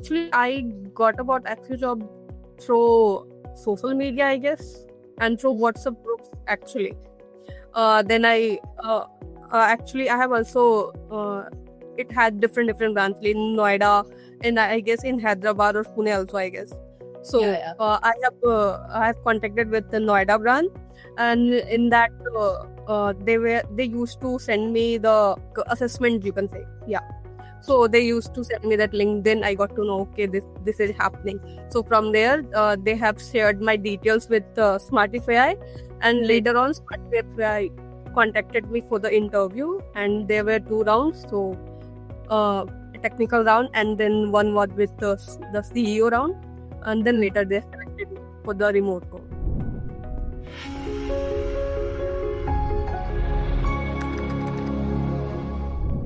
Actually, I got about AccioJob through social media, I guess, and through WhatsApp groups. Actually, then I have also it had different branches in Noida, and I guess in Hyderabad or Pune also, I guess. So Yeah. I have contacted with the Noida branch, and in that they used to send me the assessment, you can say. Yeah. So they used to send me that link. Then I got to know, okay, this is happening. So from there, they have shared my details with Smartify, and later on, Smartify contacted me for the interview, and there were 2 rounds. So a technical round, and then one was with the CEO round, and then later they selected me for the remote role.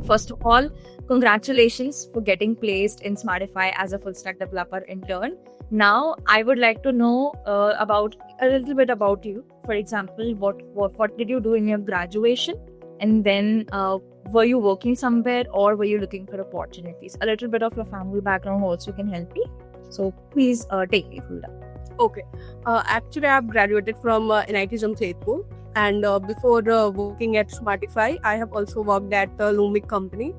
First of all, congratulations for getting placed in Smartify as a full stack developer intern. Now, I would like to know about a little bit about you. For example, what did you do in your graduation, and then were you working somewhere or were you looking for opportunities? A little bit of your family background also can help me. So please take me through that. Okay. Actually, I have graduated from NIT Jamshedpur, and before working at Smartify, I have also worked at the Lumik company.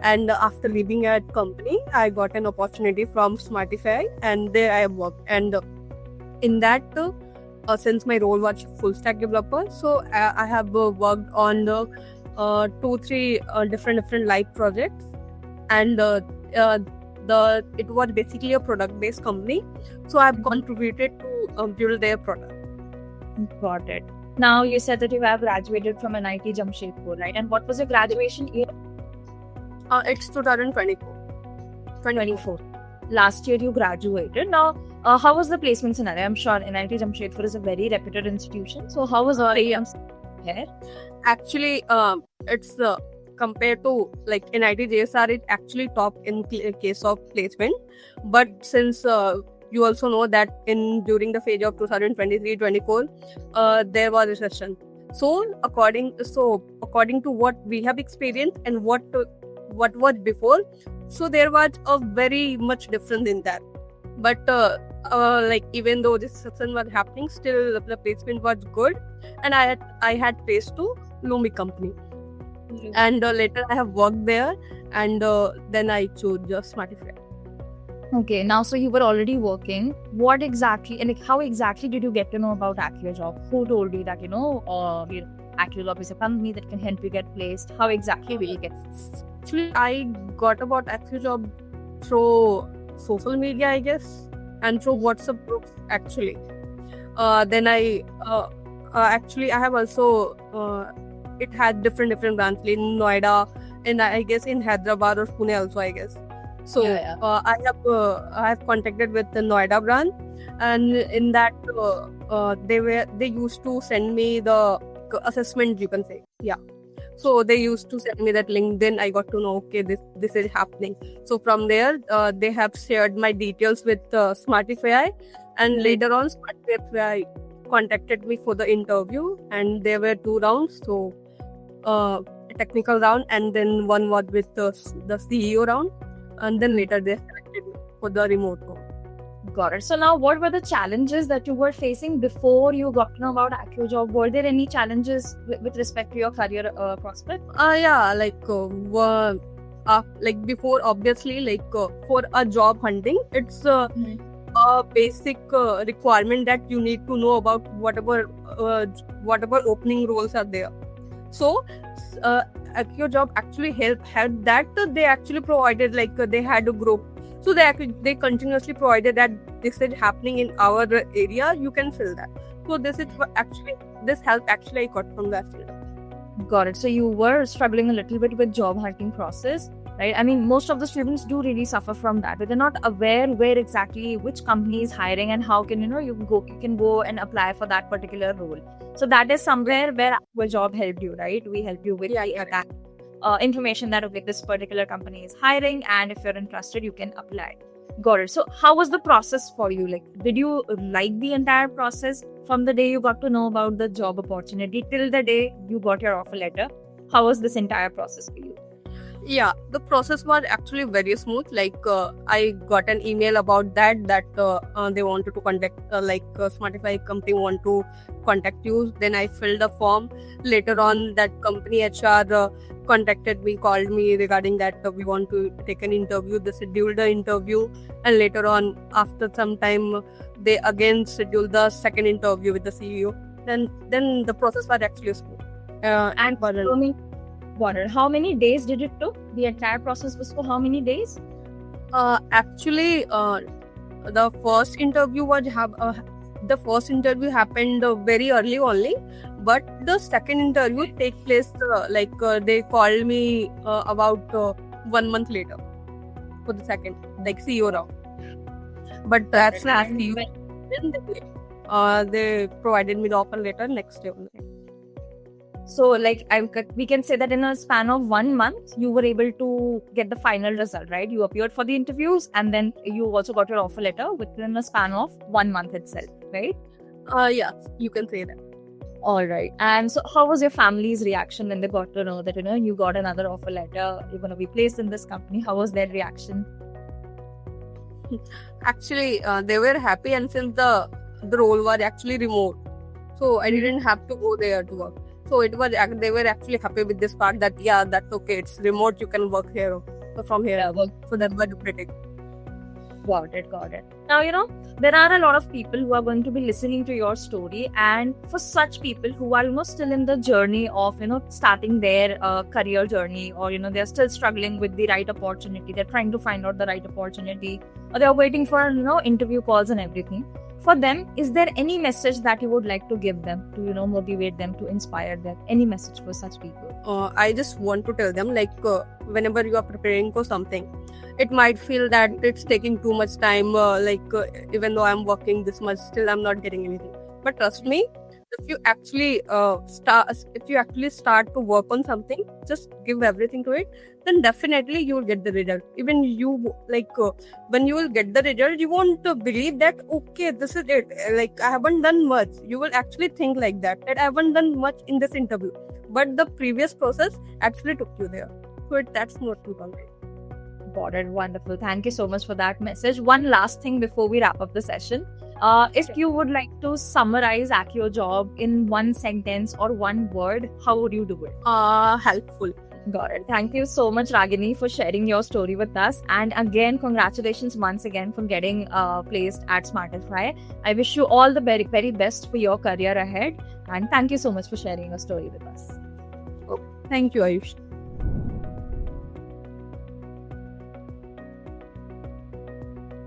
And after leaving that company, I got an opportunity from Smartify, and there I have worked. And in that, since my role was full stack developer, so I have worked on the 2-3 different live projects, and it was basically a product based company, so I've contributed to build their product. Got it. Now you said that you have graduated from NIT Jamshedpur, right? And what was your graduation year? It's 2024. 24. Last year you graduated. Now, how was the placement scenario? I'm sure NIT Jamshedpur is a very reputed institution. So how was the here? Actually, it's compared to like NIT JSR, it actually top in case of placement. But since you also know that during the phase of 2023-24, there was recession. So according to what we have experienced and what was before, so there was a very much difference in that. But like even though this recession was happening, still the placement was good, and I had placed to Lumik company. And later I have worked there, and then I chose just Smartify. Okay, now so you were already working. What exactly and how exactly did you get to know about AccioJob? Who told you that AccioJob is a company that can help you get placed? How exactly will you get this? Actually, I got about AccioJob through social media, I guess, and through WhatsApp groups. Actually, then I have also it had different branches in Noida, and I guess in Hyderabad or Pune also, I guess. So I have contacted with the Noida branch, and in that they used to send me the assessment, you can say. Yeah. So they used to send me that link. Then I got to know, okay, this is happening. So from there, they have shared my details with Smartify, and later on, Smartify contacted me for the interview, and there were 2 rounds. So a technical round, and then one was with the CEO round, and then later they selected me for the remote role. Got it. So now, what were the challenges that you were facing before you got to know about AccioJob? Were there any challenges with respect to your career prospect? Yeah, like before, obviously, like for a job hunting, it's a basic requirement that you need to know about whatever opening roles are there. So AccioJob actually helped that they actually provided, like they had a group, so they continuously provided that this is happening in our area, you can fill that. So this help actually I got from that field. Got it. So you were struggling a little bit with job hunting process, right? I mean, most of the students do really suffer from that, but they're not aware where exactly which company is hiring and how can you can go and apply for that particular role. So that is somewhere where our job helped you, right? We help you with that information that this particular company is hiring, and if you're interested, you can apply. Got it. So how was the process for you? Like, did you like the entire process from the day you got to know about the job opportunity till the day you got your offer letter? How was this entire process for you? Yeah, the process was actually very smooth. Like I got an email about that they wanted to contact Smartify company want to contact you. Then I filled a form. Later on, that company HR contacted me, called me regarding that we want to take an interview. They scheduled the interview, and later on, after some time, they again scheduled the second interview with the CEO. Then the process was actually smooth. And for an- for me, how many days did it took? The entire process was for how many days? Actually, the first interview happened very early only, but the second interview take place they called me about 1 month later for the second CEO round. But that's not CEO. Then they provided me the offer letter next day only. So, like, we can say that in a span of 1 month, you were able to get the final result, right? You appeared for the interviews, and then you also got your offer letter within a span of 1 month itself, right? Yeah, you can say that. All right. And so, how was your family's reaction when they got to know that you got another offer letter? You're going to be placed in this company. How was their reaction? Actually, they were happy, and since the role was actually remote, so I didn't have to go there to work. So they were actually happy with this part that that's okay, it's remote, you can work here from here. So that was pretty. Got it. Now, there are a lot of people who are going to be listening to your story, and for such people who are still in the journey of starting their career journey, or they're still struggling with the right opportunity, they're trying to find out the right opportunity, or they're waiting for interview calls and everything. For them, is there any message that you would like to give them to motivate them, to inspire them? Any message for such people? I just want to tell them, whenever you are preparing for something, it might feel that it's taking too much time, even though I'm working this much, still I'm not getting anything. But trust me, if you actually start to work on something, just give everything to it, then definitely you will get the result. Even you when you will get the result, you won't believe that okay, this is it, I haven't done much. You will actually think like that I haven't done much in this interview, but the previous process actually took you there. So that's not too concrete. Got it. Wonderful. Thank you so much for that message. One last thing before we wrap up the session. If you would like to summarize Accio job in one sentence or one word, how would you do it? Helpful. Got it. Thank you so much, Ragini, for sharing your story with us. And again, congratulations once again for getting placed at Smartify. I wish you all the very, very best for your career ahead. And thank you so much for sharing your story with us. Oh, thank you, Ayush.